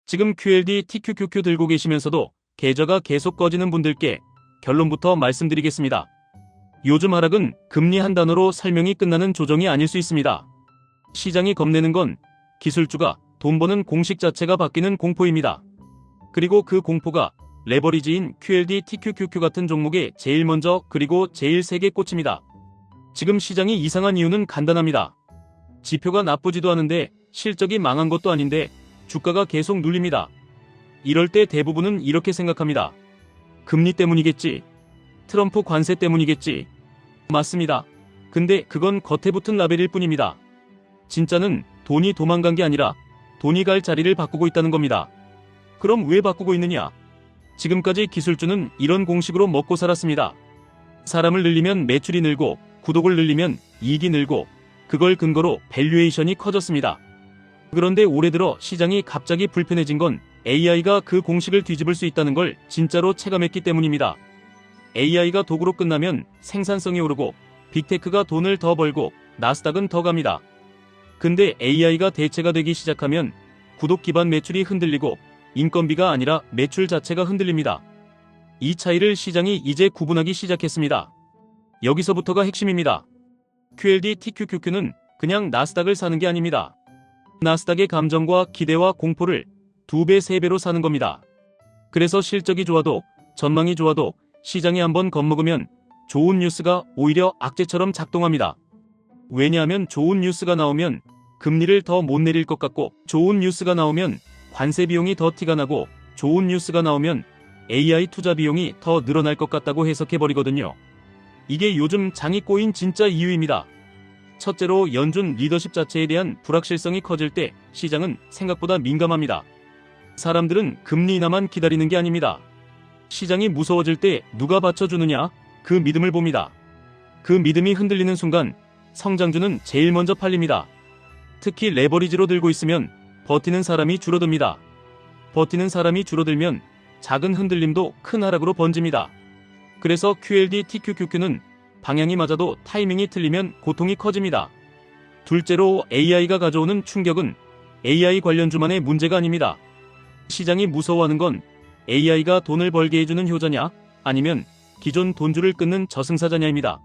지금 QLD TQQQ 들고 계시면서도 계좌가 계속 꺼지는 분들께 결론부터 말씀드리겠습니다. 요즘 하락은 금리 한 단어로 설명이 끝나는 조정이 아닐 수 있습니다. 시장이 겁내는 건 기술주가 돈 버는 공식 자체가 바뀌는 공포입니다. 그리고 그 공포가 레버리지인 QLD TQQQ 같은 종목에 제일 먼저 그리고 제일 세게 꽂힙니다. 지금 시장이 이상한 이유는 간단합니다. 지표가 나쁘지도 않은데 실적이 망한 것도 아닌데 주가가 계속 눌립니다. 이럴 때 대부분은 이렇게 생각합니다. 금리 때문이겠지. 트럼프 관세 때문이겠지. 맞습니다. 근데 그건 겉에 붙은 라벨일 뿐입니다. 진짜는 돈이 도망간 게 아니라 돈이 갈 자리를 바꾸고 있다는 겁니다. 그럼 왜 바꾸고 있느냐? 지금까지 기술주는 이런 공식으로 먹고 살았습니다. 사람을 늘리면 매출이 늘고 구독을 늘리면 이익이 늘고 그걸 근거로 밸류에이션이 커졌습니다. 그런데 올해 들어 시장이 갑자기 불편해진 건 AI가 그 공식을 뒤집을 수 있다는 걸 진짜로 체감했기 때문입니다. AI가 도구로 끝나면 생산성이 오르고 빅테크가 돈을 더 벌고 나스닥은 더 갑니다. 근데 AI가 대체가 되기 시작하면 구독 기반 매출이 흔들리고 인건비가 아니라 매출 자체가 흔들립니다. 이 차이를 시장이 이제 구분하기 시작했습니다. 여기서부터가 핵심입니다. QLD TQQQ는 그냥 나스닥을 사는 게 아닙니다. 나스닥의 감정과 기대와 공포를 2배, 3배로 사는 겁니다. 그래서 실적이 좋아도 전망이 좋아도 시장이 한번 겁먹으면 좋은 뉴스가 오히려 악재처럼 작동합니다. 왜냐하면 좋은 뉴스가 나오면 금리를 더 못 내릴 것 같고 좋은 뉴스가 나오면 관세 비용이 더 티가 나고 좋은 뉴스가 나오면 AI 투자 비용이 더 늘어날 것 같다고 해석해버리거든요. 이게 요즘 장이 꼬인 진짜 이유입니다. 첫째로 연준 리더십 자체에 대한 불확실성이 커질 때 시장은 생각보다 민감합니다. 사람들은 금리 인하만 기다리는 게 아닙니다. 시장이 무서워질 때 누가 받쳐주느냐? 그 믿음을 봅니다. 그 믿음이 흔들리는 순간 성장주는 제일 먼저 팔립니다. 특히 레버리지로 들고 있으면 버티는 사람이 줄어듭니다. 버티는 사람이 줄어들면 작은 흔들림도 큰 하락으로 번집니다. 그래서 QLD TQQQ는 방향이 맞아도 타이밍이 틀리면 고통이 커집니다. 둘째로 AI가 가져오는 충격은 AI 관련주만의 문제가 아닙니다. 시장이 무서워하는 건 AI가 돈을 벌게 해주는 효자냐 아니면 기존 돈줄을 끊는 저승사자냐입니다.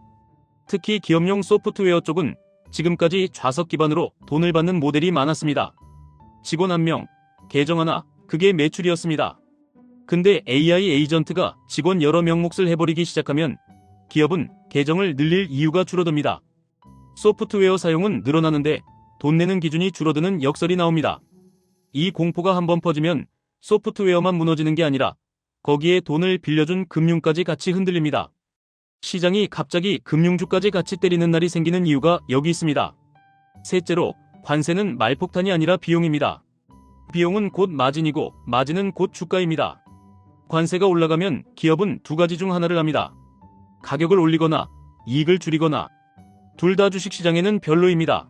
특히 기업용 소프트웨어 쪽은 지금까지 좌석 기반으로 돈을 받는 모델이 많았습니다. 직원 1명, 계정 하나, 그게 매출이었습니다. 근데 AI 에이전트가 직원 여러 명 몫을 해버리기 시작하면 기업은 계정을 늘릴 이유가 줄어듭니다. 소프트웨어 사용은 늘어나는데 돈 내는 기준이 줄어드는 역설이 나옵니다. 이 공포가 한번 퍼지면 소프트웨어만 무너지는 게 아니라 거기에 돈을 빌려준 금융까지 같이 흔들립니다. 시장이 갑자기 금융주까지 같이 때리는 날이 생기는 이유가 여기 있습니다. 셋째로 관세는 말폭탄이 아니라 비용입니다. 비용은 곧 마진이고 마진은 곧 주가입니다. 관세가 올라가면 기업은 두 가지 중 하나를 합니다. 가격을 올리거나 이익을 줄이거나 둘 다 주식시장에는 별로입니다.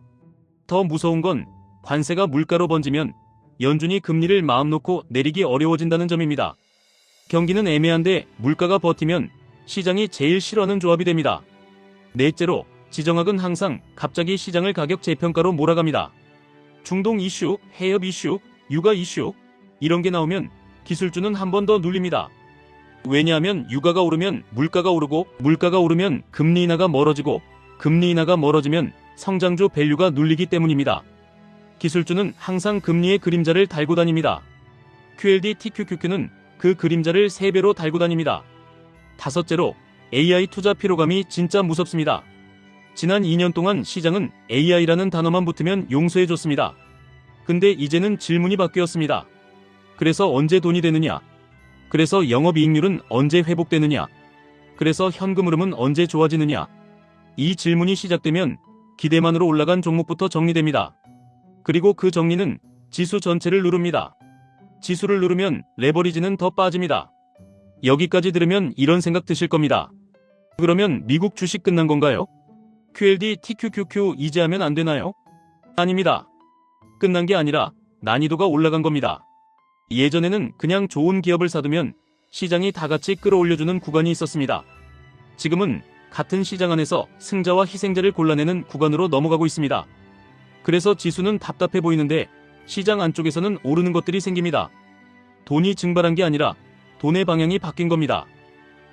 더 무서운 건 관세가 물가로 번지면 연준이 금리를 마음 놓고 내리기 어려워진다는 점입니다. 경기는 애매한데 물가가 버티면 시장이 제일 싫어하는 조합이 됩니다. 넷째로 지정학은 항상 갑자기 시장을 가격 재평가로 몰아갑니다. 중동 이슈, 해협 이슈, 육아 이슈 이런 게 나오면 기술주는 한 번 더 눌립니다. 왜냐하면 유가가 오르면 물가가 오르고 물가가 오르면 금리 인하가 멀어지고 금리 인하가 멀어지면 성장주 밸류가 눌리기 때문입니다. 기술주는 항상 금리의 그림자를 달고 다닙니다. QLD TQQQ는 그 그림자를 3배로 달고 다닙니다. 다섯째로 AI 투자 피로감이 진짜 무섭습니다. 지난 2년 동안 시장은 AI라는 단어만 붙으면 용서해줬습니다. 근데 이제는 질문이 바뀌었습니다. 그래서 언제 돈이 되느냐? 그래서 영업이익률은 언제 회복되느냐? 그래서 현금 흐름은 언제 좋아지느냐? 이 질문이 시작되면 기대만으로 올라간 종목부터 정리됩니다. 그리고 그 정리는 지수 전체를 누릅니다. 지수를 누르면 레버리지는 더 빠집니다. 여기까지 들으면 이런 생각 드실 겁니다. 그러면 미국 주식 끝난 건가요? QLD TQQQ 이제 하면 안 되나요? 아닙니다. 끝난 게 아니라 난이도가 올라간 겁니다. 예전에는 그냥 좋은 기업을 사두면 시장이 다 같이 끌어올려주는 구간이 있었습니다. 지금은 같은 시장 안에서 승자와 희생자를 골라내는 구간으로 넘어가고 있습니다. 그래서 지수는 답답해 보이는데 시장 안쪽에서는 오르는 것들이 생깁니다. 돈이 증발한 게 아니라 돈의 방향이 바뀐 겁니다.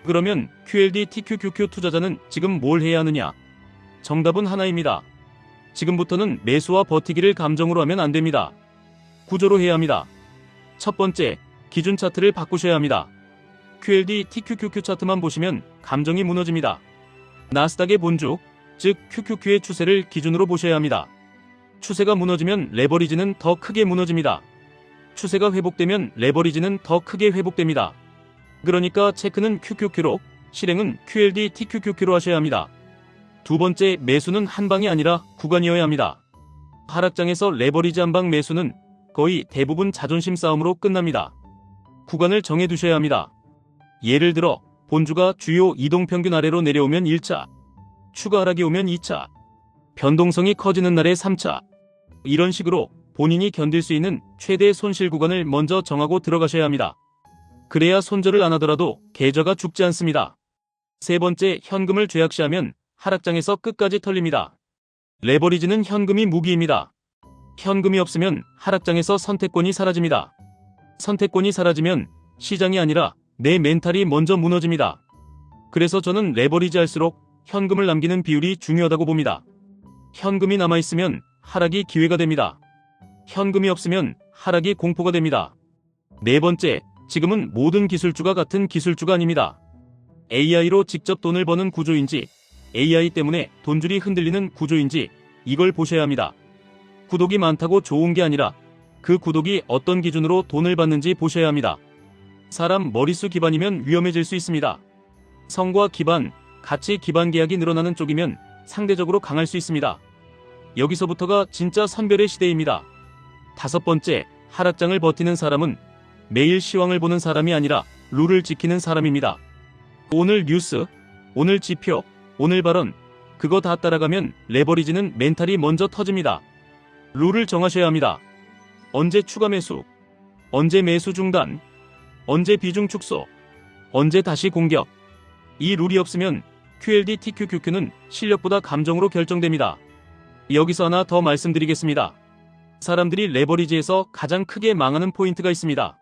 그러면 QLD TQQQ 투자자는 지금 뭘 해야 하느냐? 정답은 하나입니다. 지금부터는 매수와 버티기를 감정으로 하면 안 됩니다. 구조로 해야 합니다. 첫 번째, 기준 차트를 바꾸셔야 합니다. QLD TQQQ 차트만 보시면 감정이 무너집니다. 나스닥의 본주, 즉 QQQ의 추세를 기준으로 보셔야 합니다. 추세가 무너지면 레버리지는 더 크게 무너집니다. 추세가 회복되면 레버리지는 더 크게 회복됩니다. 그러니까 체크는 QQQ로, 실행은 QLD TQQQ로 하셔야 합니다. 두 번째, 매수는 한 방이 아니라 구간이어야 합니다. 하락장에서 레버리지 한 방 매수는 거의 대부분 자존심 싸움으로 끝납니다. 구간을 정해두셔야 합니다. 예를 들어 본주가 주요 이동평균 아래로 내려오면 1차, 추가 하락이 오면 2차, 변동성이 커지는 날에 3차, 이런 식으로 본인이 견딜 수 있는 최대 손실 구간을 먼저 정하고 들어가셔야 합니다. 그래야 손절을 안 하더라도 계좌가 죽지 않습니다. 세 번째, 현금을 죄악시하면 하락장에서 끝까지 털립니다. 레버리지는 현금이 무기입니다. 현금이 없으면 하락장에서 선택권이 사라집니다. 선택권이 사라지면 시장이 아니라 내 멘탈이 먼저 무너집니다. 그래서 저는 레버리지 할수록 현금을 남기는 비율이 중요하다고 봅니다. 현금이 남아있으면 하락이 기회가 됩니다. 현금이 없으면 하락이 공포가 됩니다. 네 번째, 지금은 모든 기술주가 같은 기술주가 아닙니다. AI로 직접 돈을 버는 구조인지 AI 때문에 돈줄이 흔들리는 구조인지 이걸 보셔야 합니다. 구독이 많다고 좋은 게 아니라 그 구독이 어떤 기준으로 돈을 받는지 보셔야 합니다. 사람 머릿수 기반이면 위험해질 수 있습니다. 성과 기반, 가치 기반 계약이 늘어나는 쪽이면 상대적으로 강할 수 있습니다. 여기서부터가 진짜 선별의 시대입니다. 다섯 번째, 하락장을 버티는 사람은 매일 시황을 보는 사람이 아니라 룰을 지키는 사람입니다. 오늘 뉴스, 오늘 지표, 오늘 발언, 그거 다 따라가면 레버리지는 멘탈이 먼저 터집니다. 룰을 정하셔야 합니다. 언제 추가 매수, 언제 매수 중단, 언제 비중 축소, 언제 다시 공격. 이 룰이 없으면 QLD TQQQ는 실력보다 감정으로 결정됩니다. 여기서 하나 더 말씀드리겠습니다. 사람들이 레버리지에서 가장 크게 망하는 포인트가 있습니다.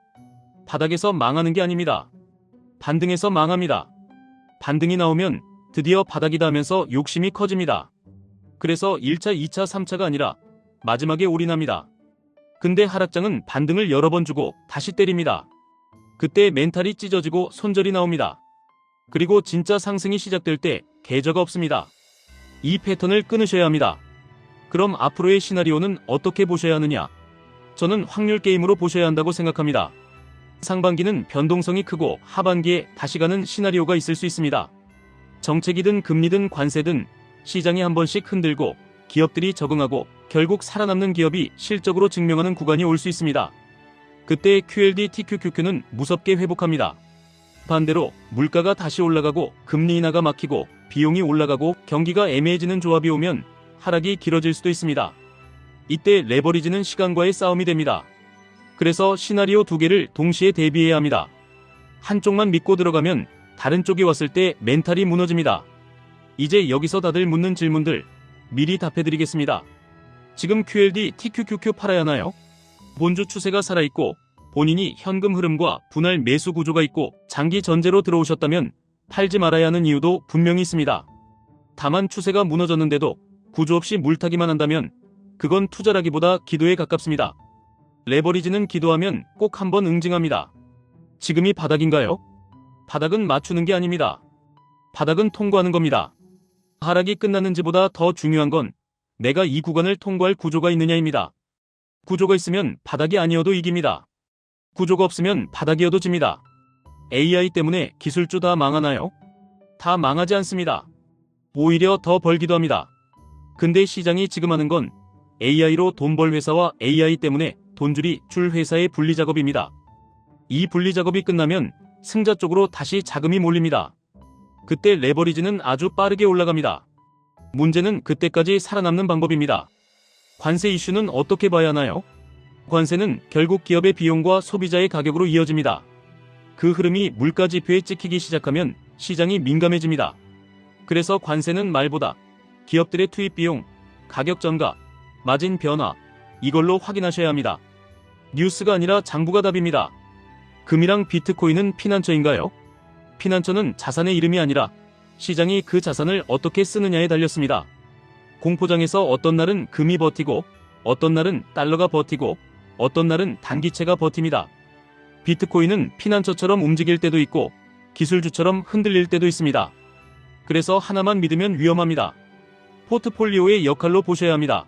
바닥에서 망하는 게 아닙니다. 반등에서 망합니다. 반등이 나오면 드디어 바닥이다 하면서 욕심이 커집니다. 그래서 1차, 2차, 3차가 아니라 마지막에 올인합니다. 근데 하락장은 반등을 여러 번 주고 다시 때립니다. 그때 멘탈이 찢어지고 손절이 나옵니다. 그리고 진짜 상승이 시작될 때 계좌가 없습니다. 이 패턴을 끊으셔야 합니다. 그럼 앞으로의 시나리오는 어떻게 보셔야 하느냐? 저는 확률 게임으로 보셔야 한다고 생각합니다. 상반기는 변동성이 크고 하반기에 다시 가는 시나리오가 있을 수 있습니다. 정책이든 금리든 관세든 시장이 한 번씩 흔들고 기업들이 적응하고 결국 살아남는 기업이 실적으로 증명하는 구간이 올 수 있습니다. 그때 QLD TQQQ는 무섭게 회복합니다. 반대로 물가가 다시 올라가고 금리 인하가 막히고 비용이 올라가고 경기가 애매해지는 조합이 오면 하락이 길어질 수도 있습니다. 이때 레버리지는 시간과의 싸움이 됩니다. 그래서 시나리오 두 개를 동시에 대비해야 합니다. 한쪽만 믿고 들어가면 다른 쪽이 왔을 때 멘탈이 무너집니다. 이제 여기서 다들 묻는 질문들 미리 답해드리겠습니다. 지금 QLD TQQQ 팔아야 하나요? 본주 추세가 살아있고 본인이 현금 흐름과 분할 매수 구조가 있고 장기 전제로 들어오셨다면 팔지 말아야 하는 이유도 분명히 있습니다. 다만 추세가 무너졌는데도 구조 없이 물타기만 한다면 그건 투자라기보다 기도에 가깝습니다. 레버리지는 기도하면 꼭 한번 응징합니다. 지금이 바닥인가요? 바닥은 맞추는 게 아닙니다. 바닥은 통과하는 겁니다. 하락이 끝났는지보다 더 중요한 건 내가 이 구간을 통과할 구조가 있느냐입니다. 구조가 있으면 바닥이 아니어도 이깁니다. 구조가 없으면 바닥이어도 집니다. AI 때문에 기술주 다 망하나요? 다 망하지 않습니다. 오히려 더 벌기도 합니다. 근데 시장이 지금 하는 건 AI로 돈 벌 회사와 AI 때문에 돈줄이 줄 회사의 분리 작업입니다. 이 분리 작업이 끝나면 승자 쪽으로 다시 자금이 몰립니다. 그때 레버리지는 아주 빠르게 올라갑니다. 문제는 그때까지 살아남는 방법입니다. 관세 이슈는 어떻게 봐야 하나요? 관세는 결국 기업의 비용과 소비자의 가격으로 이어집니다. 그 흐름이 물가 지표에 찍히기 시작하면 시장이 민감해집니다. 그래서 관세는 말보다 기업들의 투입 비용, 가격 전가, 마진 변화, 이걸로 확인하셔야 합니다. 뉴스가 아니라 장부가 답입니다. 금이랑 비트코인은 피난처인가요? 피난처는 자산의 이름이 아니라 시장이 그 자산을 어떻게 쓰느냐에 달렸습니다. 공포장에서 어떤 날은 금이 버티고 어떤 날은 달러가 버티고 어떤 날은 단기채가 버팁니다. 비트코인은 피난처처럼 움직일 때도 있고 기술주처럼 흔들릴 때도 있습니다. 그래서 하나만 믿으면 위험합니다. 포트폴리오의 역할로 보셔야 합니다.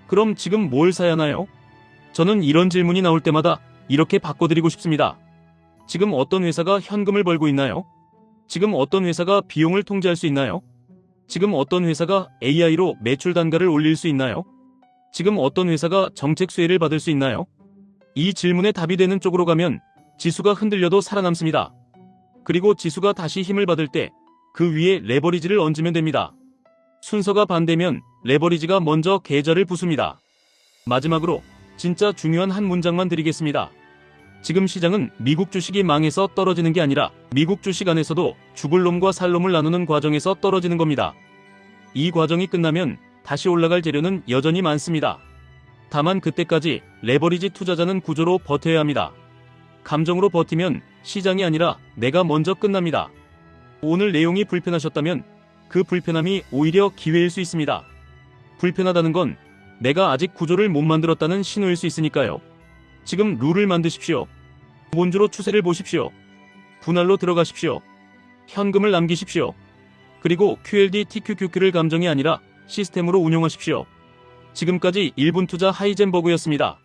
그럼 지금 뭘 사야 하나요? 저는 이런 질문이 나올 때마다 이렇게 바꿔드리고 싶습니다. 지금 어떤 회사가 현금을 벌고 있나요? 지금 어떤 회사가 비용을 통제할 수 있나요? 지금 어떤 회사가 AI로 매출 단가를 올릴 수 있나요? 지금 어떤 회사가 정책 수혜를 받을 수 있나요? 이 질문에 답이 되는 쪽으로 가면 지수가 흔들려도 살아남습니다. 그리고 지수가 다시 힘을 받을 때 그 위에 레버리지를 얹으면 됩니다. 순서가 반대면 레버리지가 먼저 계좌를 부숩니다. 마지막으로 진짜 중요한 한 문장만 드리겠습니다. 지금 시장은 미국 주식이 망해서 떨어지는 게 아니라 미국 주식 안에서도 죽을 놈과 살 놈을 나누는 과정에서 떨어지는 겁니다. 이 과정이 끝나면 다시 올라갈 재료는 여전히 많습니다. 다만 그때까지 레버리지 투자자는 구조로 버텨야 합니다. 감정으로 버티면 시장이 아니라 내가 먼저 끝납니다. 오늘 내용이 불편하셨다면 그 불편함이 오히려 기회일 수 있습니다. 불편하다는 건 내가 아직 구조를 못 만들었다는 신호일 수 있으니까요. 지금 룰을 만드십시오. 본주로 추세를 보십시오. 분할로 들어가십시오. 현금을 남기십시오. 그리고 QLD, TQQQ를 감정이 아니라 시스템으로 운용하십시오. 지금까지 1분 투자 하이젠버그였습니다.